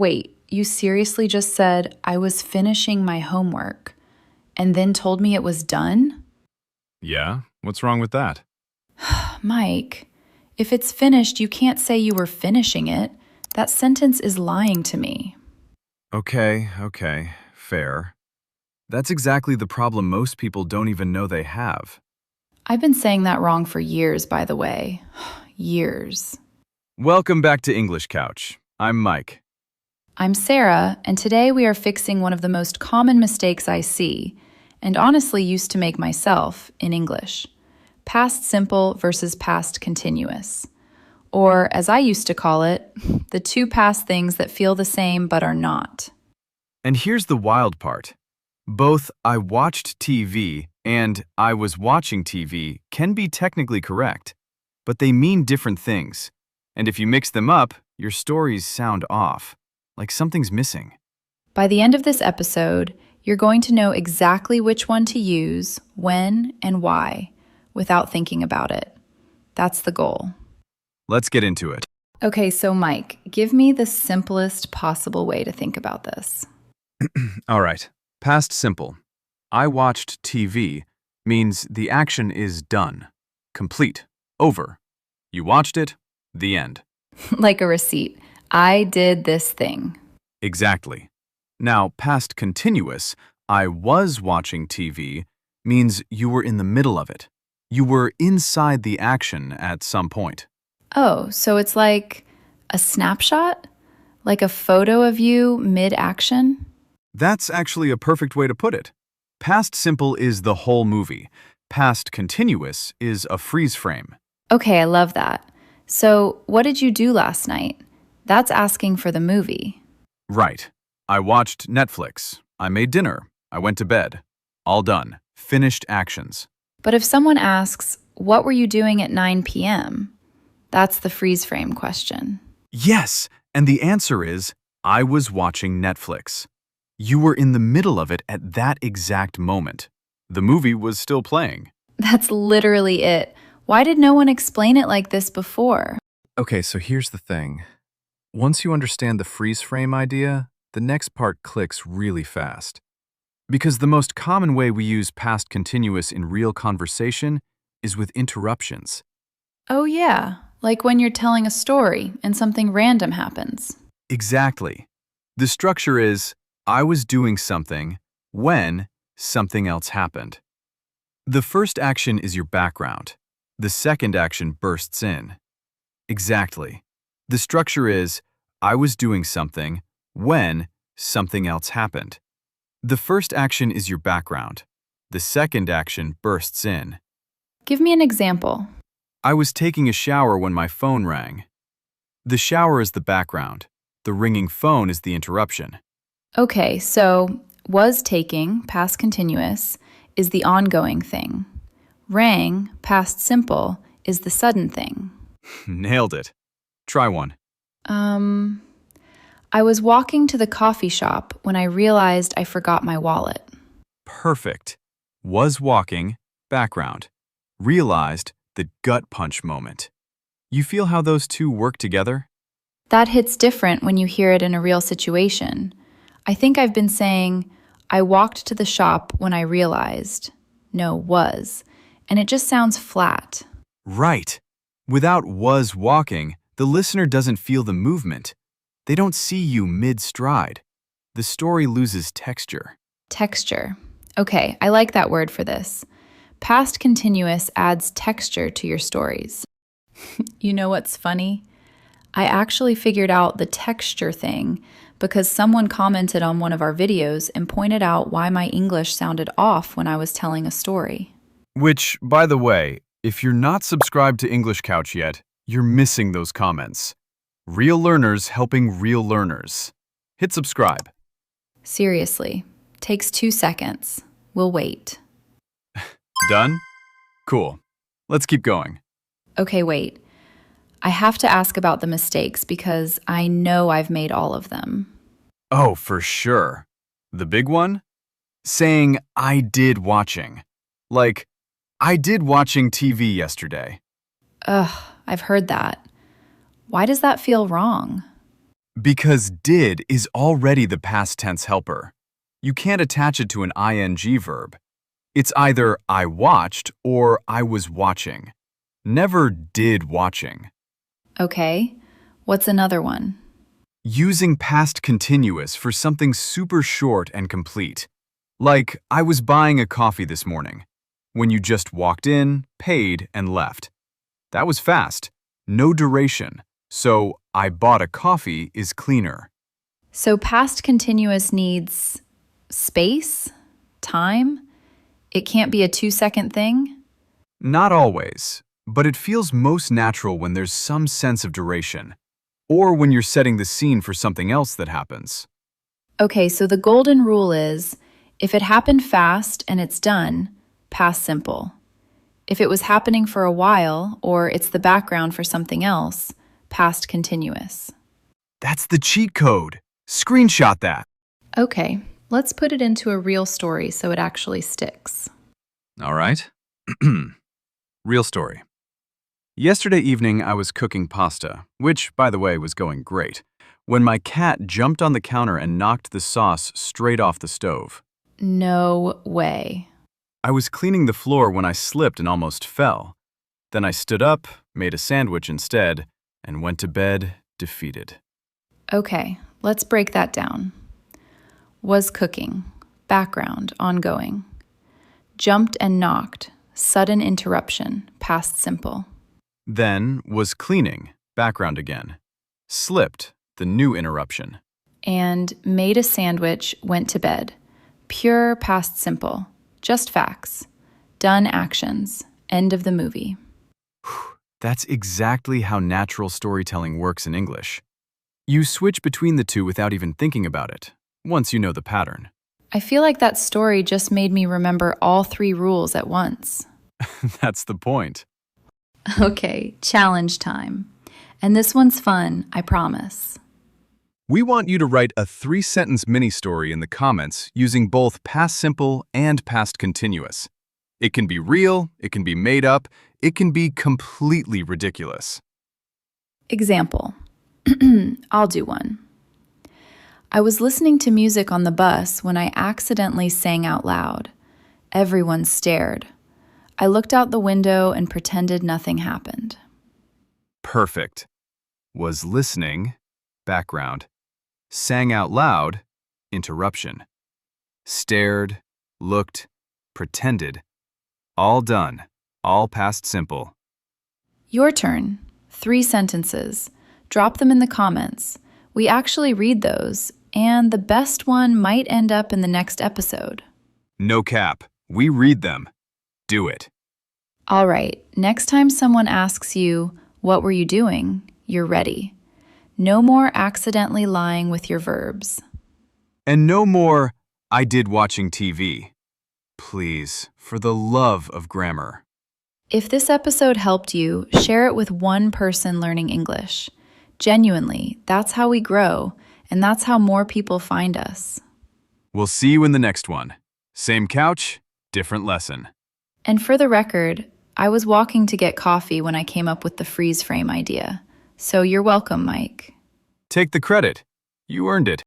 Wait, you seriously just said I was finishing my homework and then told me it was done? Yeah, what's wrong with that? Mike, if it's finished, you can't say you were finishing it. That sentence is lying to me. Okay, fair. That's exactly the problem most people don't even know they have. I've been saying that wrong for years, by the way. Years. Welcome back to English Couch. I'm Mike. I'm Sarah, and today we are fixing one of the most common mistakes I see, and honestly used to make myself, in English. Past simple versus past continuous. Or, as I used to call it, the two past things that feel the same but are not. And here's the wild part. Both I watched TV and I was watching TV can be technically correct, but they mean different things. And if you mix them up, your stories sound off, like something's missing. By the end of this episode, you're going to know exactly which one to use, when, and why, without thinking about it. That's the goal. Let's get into it. Okay, so Mike, give me the simplest possible way to think about this. All right, past simple. I watched TV means the action is done, complete, over. You watched it, the end. Like a receipt. I did this thing. Exactly. Now, past continuous, I was watching TV, means you were in the middle of it. You were inside the action at some point. Oh, so it's like a snapshot? Like a photo of you mid-action? That's actually a perfect way to put it. Past simple is the whole movie. Past continuous is a freeze frame. Okay, I love that. So, what did you do last night? That's asking for the movie. Right. I watched Netflix. I made dinner. I went to bed. All done. Finished actions. But if someone asks, what were you doing at 9 p.m.? That's the freeze frame question. Yes, and the answer is, I was watching Netflix. You were in the middle of it at that exact moment. The movie was still playing. That's literally it. Why did no one explain it like this before? Okay, so here's the thing. Once you understand the freeze frame idea, the next part clicks really fast. Because the most common way we use past continuous in real conversation is with interruptions. Oh, yeah. Like when you're telling a story and something random happens. Exactly. The structure is, I was doing something when something else happened. The first action is your background. The second action bursts in. Exactly. The structure is, I was doing something when something else happened. The first action is your background. The second action bursts in. Give me an example. I was taking a shower when my phone rang. The shower is the background. The ringing phone is the interruption. Okay, so was taking, past continuous, is the ongoing thing. Rang, past simple, is the sudden thing. Nailed it. Try one. I was walking to the coffee shop when I realized I forgot my wallet. Perfect. Was walking, background. Realized, the gut punch moment. You feel how those two work together? That hits different when you hear it in a real situation. I think I've been saying, I walked to the shop when I realized. No, was. And it just sounds flat. Right. Without was walking, the listener doesn't feel the movement. They don't see you mid-stride. The story loses texture. Texture. Okay, I like that word for this. Past continuous adds texture to your stories. You know what's funny? I actually figured out the texture thing because someone commented on one of our videos and pointed out why my English sounded off when I was telling a story. Which, by the way, if you're not subscribed to English Couch yet, you're missing those comments. Real learners helping real learners. Hit subscribe. Seriously, takes 2 seconds. We'll wait. Done? Cool. Let's keep going. Okay, wait. I have to ask about the mistakes because I know I've made all of them. Oh, for sure. The big one? Saying, I did watching. Like, I did watching TV yesterday. Ugh, I've heard that. Why does that feel wrong? Because did is already the past tense helper. You can't attach it to an ing verb. It's either I watched or I was watching. Never did watching. Okay, what's another one? Using past continuous for something super short and complete. Like, I was buying a coffee this morning. When you just walked in, paid, and left. That was fast. No duration. So, I bought a coffee is cleaner. So past continuous needs space, time. It can't be a 2-second thing. Not always, but it feels most natural when there's some sense of duration, or when you're setting the scene for something else that happens. Okay, so the golden rule is if it happened fast and it's done, past simple. If it was happening for a while or it's the background for something else, past continuous. That's the cheat code. Screenshot that. Okay, let's put it into a real story so it actually sticks. All right. Real story. Yesterday evening, I was cooking pasta, which, by the way, was going great, when my cat jumped on the counter and knocked the sauce straight off the stove. No way. I was cleaning the floor when I slipped and almost fell. Then I stood up, made a sandwich instead, and went to bed defeated. Okay, let's break that down. Was cooking, background, ongoing. Jumped and knocked, sudden interruption, past simple. Then was cleaning, background again. Slipped, the new interruption. And made a sandwich, went to bed. Pure past simple. Just facts. Done actions. End of the movie. That's exactly how natural storytelling works in English. You switch between the two without even thinking about it, once you know the pattern. I feel like that story just made me remember all 3 rules at once. That's the point. Okay, challenge time. And this one's fun, I promise. We want you to write a 3-sentence mini-story in the comments using both past simple and past continuous. It can be real, it can be made up, it can be completely ridiculous. Example. I'll do one. I was listening to music on the bus when I accidentally sang out loud. Everyone stared. I looked out the window and pretended nothing happened. Perfect. Was listening, background. Sang out loud, interruption. Stared, looked, pretended. All done, all past simple. Your turn. 3 sentences. Drop them in the comments. We actually read those, and the best one might end up in the next episode. No cap. We read them. Do it. All right, next time someone asks you, "What were you doing?" you're ready. No more accidentally lying with your verbs. And no more, I did watching TV. Please, for the love of grammar. If this episode helped you, share it with one person learning English. Genuinely, that's how we grow, and that's how more people find us. We'll see you in the next one. Same couch, different lesson. And for the record, I was walking to get coffee when I came up with the freeze frame idea. So you're welcome, Mike. Take the credit. You earned it.